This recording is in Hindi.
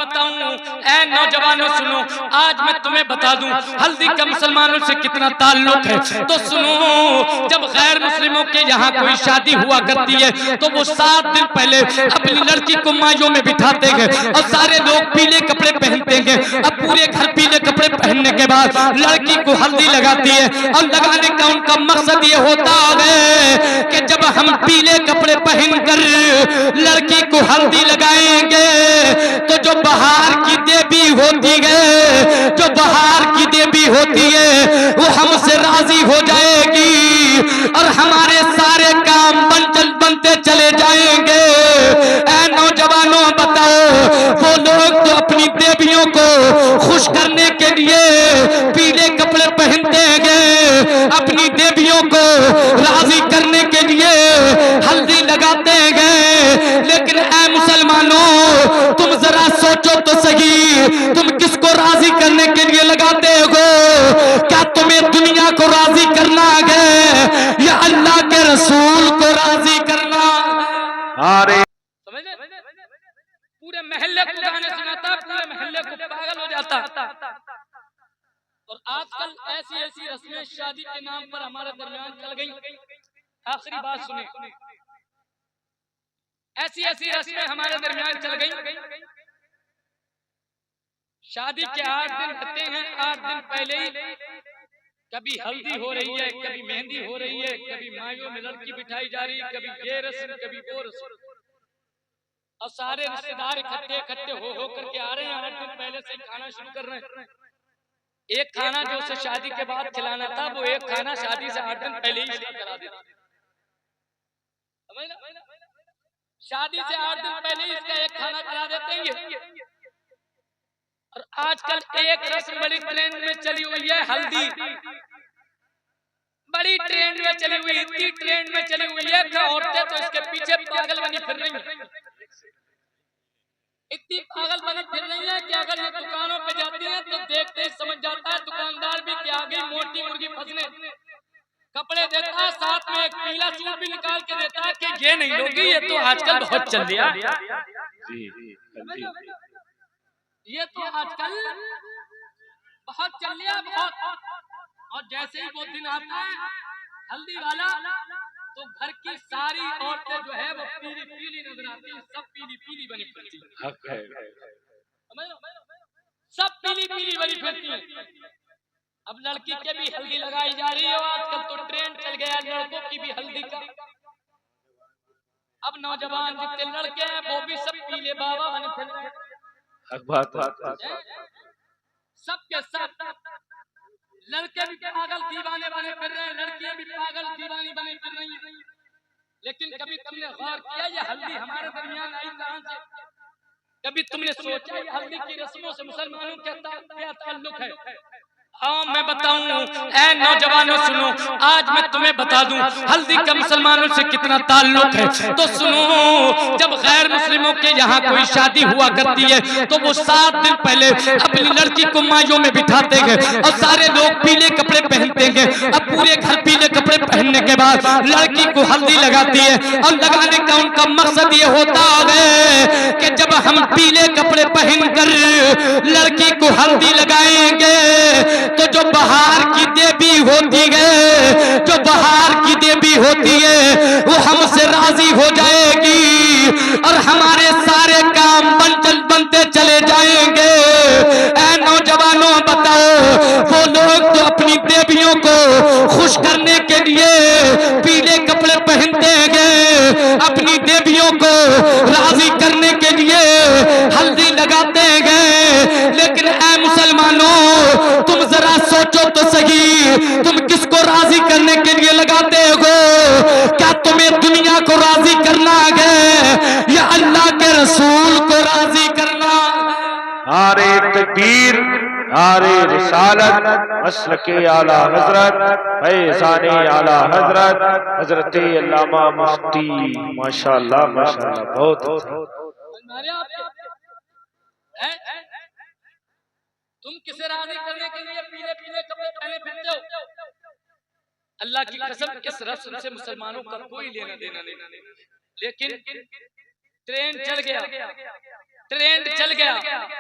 बताऊं, ऐ नौजवानों सुनो, आज मैं तुम्हें बता दूं हल्दी का मुसलमानों से कितना ताल्लुक है। तो सुनो, जब गैर मुस्लिमों के यहाँ कोई शादी हुआ करती है तो वो 7 दिन पहले अपनी लड़की को माइयों में बिठाते हैं और सारे लोग पीले कपड़े पहनते हैं। अब पूरे घर पीले कपड़े पहनने के बाद लड़की को हल्दी लगाती है और लगाने का उनका मकसद ये होता है कि जब हम पीले कपड़े पहनकर लड़की को हल्दी लगाएंगे तो जो बाहर की देवी होती है, जो बाहर की देवी होती है वो हमसे राजी हो जाएगी और हमारे सारे काम बनते चले जाएंगे। ऐ नौजवानों बताओ, वो लोग तो अपनी देवियों को खुश करने के लिए पीले कपड़े पहनते हैं, अपनी देवियों को राजी करने के लिए हल्दी लगाते हैं, लेकिन ऐ मुसलमानों तुम जरा सोचो तो सही, तुम किसको राजी करने के लिए लगाते हो? क्या तुम्हें दुनिया को राजी करना है या अल्लाह के रसूल को राजी करना? अरे पूरे महल्ले को गाने सुनाता, पूरे महल्ले को पागल हो जाता। और आजकल ऐसी ऐसी रस्में शादी के नाम पर हमारे दरमियान चल गई। आखिरी बात सुने, ऐसी ऐसी रस्में हमारे दरमियान चल गई। शादी के 8 दिन रहते हैं, 8 दिन पहले ही कभी हल्दी हो रही है, कभी मेहंदी हो रही है, कभी माइयों में लड़की बिठाई जा रही है, कभी ये रस्म कभी वो रस्म, और सारे रिश्तेदार इकट्ठे इकट्ठे हो करके आ रहे हैं। 8 दिन पहले से खाना शुरू कर रहे हैं। एक खाना जो उसे शादी के बाद खिलाना था वो एक खाना शादी से 8 दिन पहले ही शुरू करा देता। शादी से 8 दिन पहले ही इसका एक खाना करा देते हैं ये। और आजकल एक रस्म बड़ी ट्रेंड में चली हुई है, हल्दी। बड़ी ट्रेंड में चली हुई, इतनी ट्रेंड में चली हुई है कि औरतें तो इसके पीछे पागल बनी फिर रही हैं। इतनी पागल बनी फिर रही है कि अगर ये दुकानों पे जाती है तो देखते ही समझ जाता है दुकानदार भी कि आ गई मोटी मुर्गी फंसने। कपड़े देता है, साथ में एक पीला सूट भी निकाल के देता है कि ये नहीं लोगी, ये तो आजकल बहुत चल रहा है। ये तो आजकल बहुत चल रहा है, बहुत। और जैसे ही वो दिन आता है हल्दी वाला तो घर की सारी औरतें जो है वो पीली पीली नजर आती है, सब पीली पीली बनी फिरती है, सब पीली पीली बनी फिरती है। अब लड़की के भी हल्दी लगाई जा रही है, आजकल तो ट्रेंड चल गया लड़कों की भी हल्दी का। अब नौजवान जितने लड़के हैं वो भी सब पीले बाबा बने फिर रहे हैं। सबके सब लड़के भी पागल दीवाने बने फिर रहे हैं, लड़कियां भी पागल दीवानी बने फिर रही हैं। लेकिन कभी तुमने गौर किया ये हल्दी हमारे दरमियान आई कहां से? कभी तुमने सोचा ये हल्दी की रस्मों से मुसलमानों के क्या ताल्लुक है? हाँ मैं बताऊं, ऐ नौजवानों सुनो, आज मैं तुम्हें बता दूं हल्दी का मुसलमानों से कितना ताल्लुक है। तो सुनो, जब गैर मुस्लिमों के यहाँ कोई शादी हुआ करती है तो वो 7 दिन पहले अपनी लड़की को माइयों में बिठाते हैं और सारे लोग पीले कपड़े पहनते हैं। अब पूरे घर पीले कपड़े पहनने के बाद लड़की को हल्दी लगाती है और लगाने का उनका मकसद ये होता है कि जब हम पीले कपड़े पहनकर लड़की को हल्दी लगाएंगे तो जो बाहर की देवी होती है, जो बाहर की देवी होती है वो हमसे राजी हो जाएगी और हमारे सारे काम बनते चले जाएंगे। ऐ नौजवानों बताओ, वो लोग तो अपनी देवियों को खुश करने के लिए पीले कपड़े पहनते हैं, अपनी देवियों को राजी करने के लिए हल्दी लगाते हैं, लेकिन ऐ मुसलमानों तुम जरा सोचो तो सही, तुम किसको राजी करने के लिए लगाते हो? क्या तुम्हें दुनिया को राजी करना है या अल्लाह के रसूल को राजी करना? नारे तकबीर, नारे रिसालत, मसलके आला हजरत, फैज़ाने आला हजरत, हजरत अल्लामा मुफ्ती। माशाअल्लाह माशाअल्लाह, बहुत तुम किसे राजी करने के लिए पीले पीले कपड़े पहने फिरते हो? अल्लाह की कसम इस रस्म से मुसलमानों का कोई लेना देना नहीं, लेकिन ट्रेंड चल गया। ट्रेंड चल गया